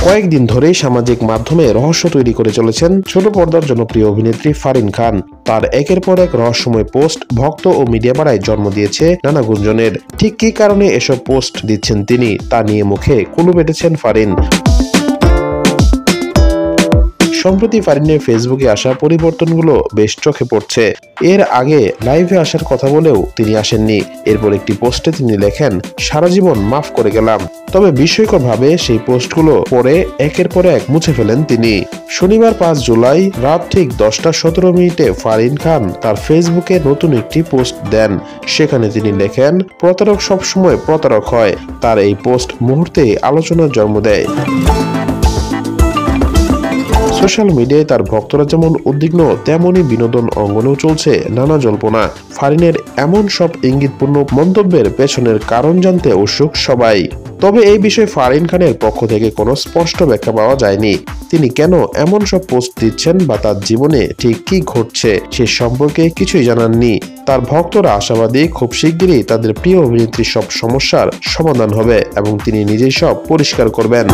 কয়েকদিন ধরেই সামাজিক মাধ্যমে রহস্য তৈরি করে চলেছেন ছোট পর্দার জনপ্রিয় অভিনেত্রী ফারিন খান। তার একের পর এক রহস্যময় পোস্ট ভক্ত ও মিডিয়া পাড়ায় জন্ম দিয়েছে নানা গুঞ্জনের। ঠিক কী কারণে এসব পোস্ট দিচ্ছেন তিনি, তা নিয়ে মুখে কুলু বেটেছেন ফারিন। সম্প্রতি ফারিনের ফেসবুকে আসা পরিবর্তনগুলো বেশ চোখে পড়ছে। এর আগে লাইভে আসার কথা বলেও তিনি আসেননি। এরপর একটি পোস্টে তিনি লেখেন, সারা জীবন মাফ করে গেলাম। তবে বিস্ময়করভাবে সেই পোস্টগুলো পরে একের পর এক মুছে ফেলেন তিনি। শনিবার 5 জুলাই রাত ঠিক 10:17 ফারিন খান তার ফেসবুকে নতুন একটি পোস্ট দেন। সেখানে তিনি লেখেন, প্রতারক সবসময় প্রতারক হয়। তার এই পোস্ট মুহূর্তেই আলোচনার জন্ম দেয়। সোশ্যাল মিডিয়ায় তার ভক্তরা যেমন উদ্বিগ্ন, তেমনই বিনোদন অঙ্গনেও চলছে নানা জল্পনা। ফারিনের এমন সব ইঙ্গিতপূর্ণ মন্তব্যের পেছনের কারণ জানতে উৎসুক সবাই। তবে এই বিষয়ে ফারিন খানের পক্ষ থেকে কোনো স্পষ্ট ব্যাখ্যা পাওয়া যায়নি। তিনি কেন এমন সব পোস্ট দিচ্ছেন বা তার জীবনে ঠিক কি ঘটছে সে সম্পর্কে কিছুই জানাননি। তার ভক্তরা আশাবাদী, খুব শিগগিরই তাদের প্রিয় অভিনেত্রীর সব সমস্যার সমাধান হবে এবং তিনি নিজেই সব পরিষ্কার করবেন।